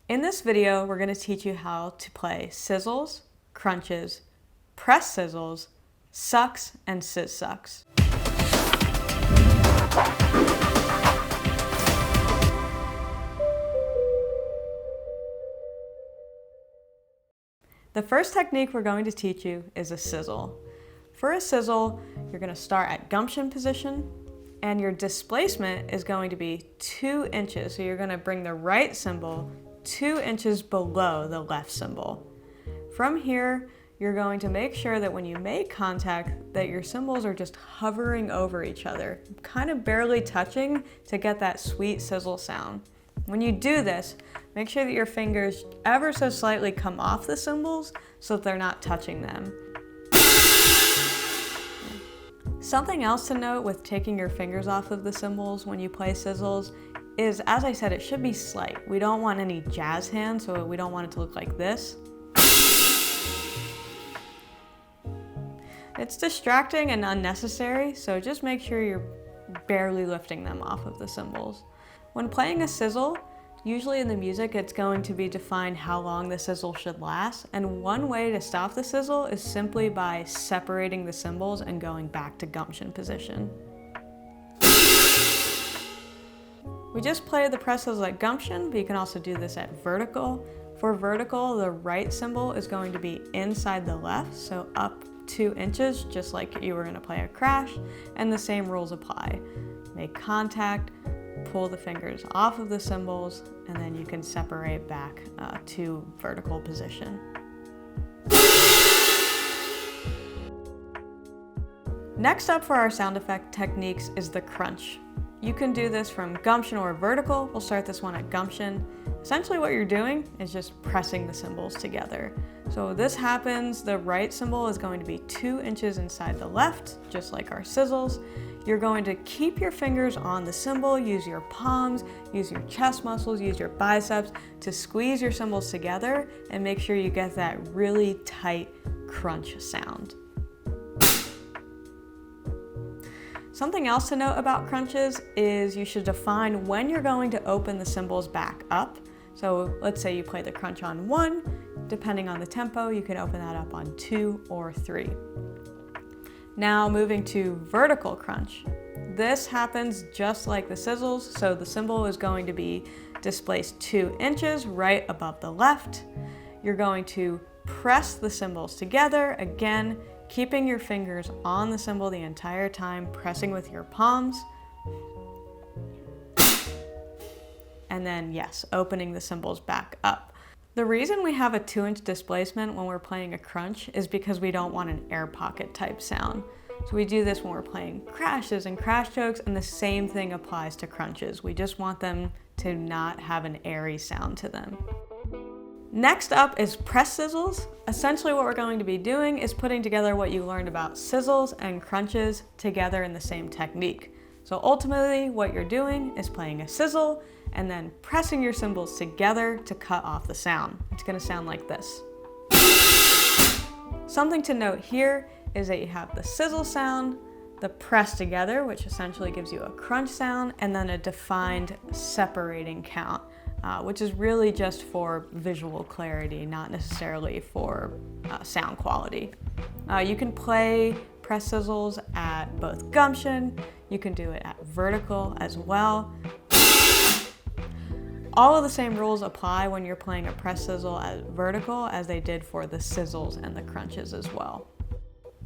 In this video, we're going to teach you how to play sizzles, crunches, press sizzles, sucks, and Sizsucs. The first technique we're going to teach you is a sizzle. For a sizzle, you're going to start at gumption position, and your displacement is going to be 2 inches. So you're going to bring the right cymbal 2 inches below the left cymbal. From here, you're going to make sure that when you make contact, that your cymbals are just hovering over each other, kind of barely touching to get that sweet sizzle sound. When you do this, make sure that your fingers ever so slightly come off the cymbals so that they're not touching them. Something else to note with taking your fingers off of the cymbals when you play sizzles is, as I said, it should be slight. We don't want any jazz hands, so we don't want it to look like this. It's distracting and unnecessary, so just make sure you're barely lifting them off of the cymbals. When playing a sizzle, usually in the music it's going to be defined how long the sizzle should last, and one way to stop the sizzle is simply by separating the cymbals and going back to gumption position. We just played the press sizzle at gumption, but you can also do this at vertical. For vertical, the right cymbal is going to be inside the left, so up 2 inches, just like you were going to play a crash, and the same rules apply. Make contact, pull the fingers off of the cymbals, and then you can separate back to vertical position. Next up for our sound effect techniques is the crunch. You can do this from gumption or vertical. We'll start this one at gumption. Essentially what you're doing is just pressing the cymbals together. So this happens, the right cymbal is going to be 2 inches inside the left, just like our sizzles. You're going to keep your fingers on the cymbal, use your palms, use your chest muscles, use your biceps to squeeze your cymbals together and make sure you get that really tight crunch sound. Something else to note about crunches is you should define when you're going to open the cymbals back up. So let's say you play the crunch on 1, depending on the tempo, you can open that up on 2 or 3. Now moving to vertical crunch. This happens just like the sizzles, so the cymbal is going to be displaced 2 inches right above the left. You're going to press the cymbals together, again, keeping your fingers on the cymbal the entire time, pressing with your palms. And then, yes, opening the cymbals back up. The reason we have a 2-inch displacement when we're playing a crunch is because we don't want an air pocket type sound. So we do this when we're playing crashes and crash chokes, and the same thing applies to crunches. We just want them to not have an airy sound to them. Next up is press sizzles. Essentially what we're going to be doing is putting together what you learned about sizzles and crunches together in the same technique. So ultimately what you're doing is playing a sizzle and then pressing your cymbals together to cut off the sound. It's going to sound like this. Something to note here is that you have the sizzle sound, the press together, which essentially gives you a crunch sound, and then a defined separating count, which is really just for visual clarity, not necessarily for sound quality. You can play press sizzles at both gumption, you can do it at vertical as well. All of the same rules apply when you're playing a press sizzle at vertical as they did for the sizzles and the crunches as well.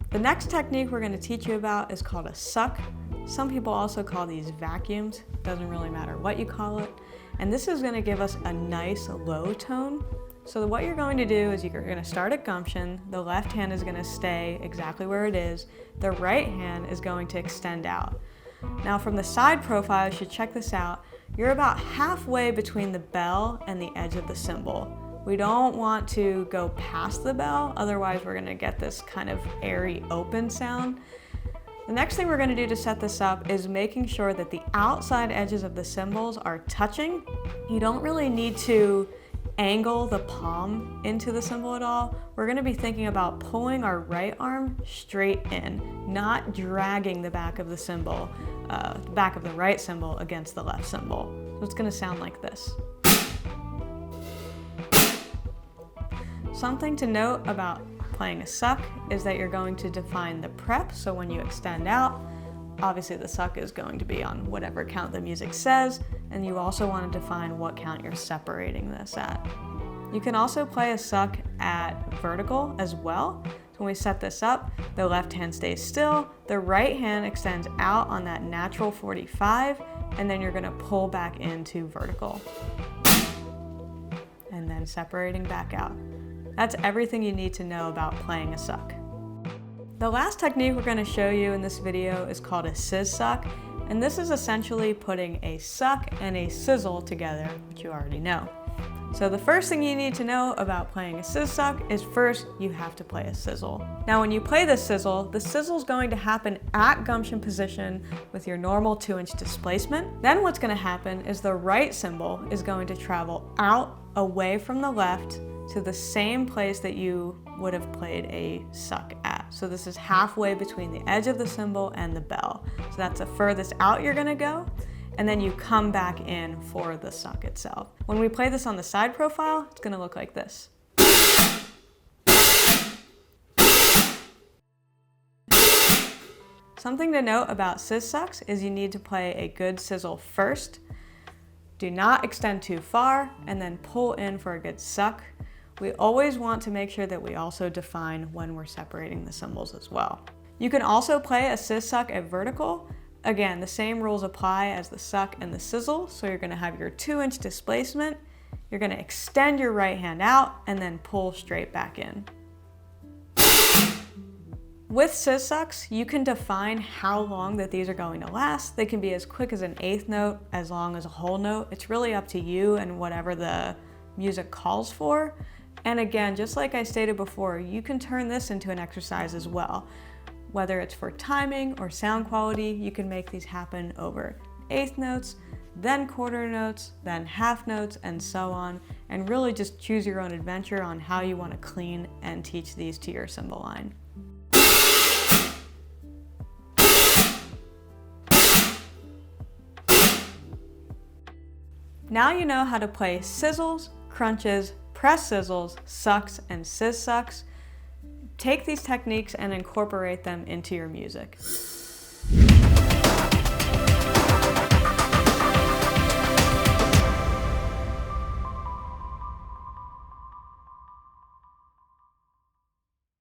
The next technique we're going to teach you about is called a suck. Some people also call these vacuums. Doesn't really matter what you call it. And this is going to give us a nice low tone. So what you're going to do is you're going to start at gumption. The left hand is going to stay exactly where it is. The right hand is going to extend out. Now from the side profile, you should check this out. You're about halfway between the bell and the edge of the cymbal. We don't want to go past the bell, otherwise we're going to get this kind of airy open sound. The next thing we're going to do to set this up is making sure that the outside edges of the cymbals are touching. You don't really need to angle the palm into the cymbal at all. We're going to be thinking about pulling our right arm straight in, not dragging the back of the cymbal, back of the right cymbal against the left cymbal. So it's going to sound like this. Something to note about playing a suck is that you're going to define the prep, so when you extend out, obviously the suck is going to be on whatever count the music says, and you also want to define what count you're separating this at. You can also play a suck at vertical as well. So when we set this up, the left hand stays still, the right hand extends out on that natural 45, and then you're gonna pull back into vertical. And then separating back out. That's everything you need to know about playing a suck. The last technique we're gonna show you in this video is called a Sizsuck, and this is essentially putting a suck and a sizzle together, which you already know. So the first thing you need to know about playing a Sizsuck is first you have to play a sizzle. Now when you play the sizzle is going to happen at gumption position with your normal 2-inch displacement. Then what's going to happen is the right cymbal is going to travel out away from the left to the same place that you would have played a suck at. So this is halfway between the edge of the cymbal and the bell. So that's the furthest out you're going to go. And then you come back in for the suck itself. When we play this on the side profile, it's gonna look like this. Something to note about Sizsucs is you need to play a good sizzle first. Do not extend too far and then pull in for a good suck. We always want to make sure that we also define when we're separating the cymbals as well. You can also play a Sizsuck at vertical. Again, the same rules apply as the suck and the sizzle. So you're gonna have your 2-inch displacement, you're gonna extend your right hand out and then pull straight back in. With Sizsucs, you can define how long that these are going to last. They can be as quick as an 1/8 note, as long as a whole note. It's really up to you and whatever the music calls for. And again, just like I stated before, you can turn this into an exercise as well. Whether it's for timing or sound quality, you can make these happen over 1/8 notes, then quarter notes, then half notes, and so on, and really just choose your own adventure on how you want to clean and teach these to your cymbal line. Now you know how to play sizzles, crunches, press sizzles, sucks, and Sizsucs. Take these techniques and incorporate them into your music.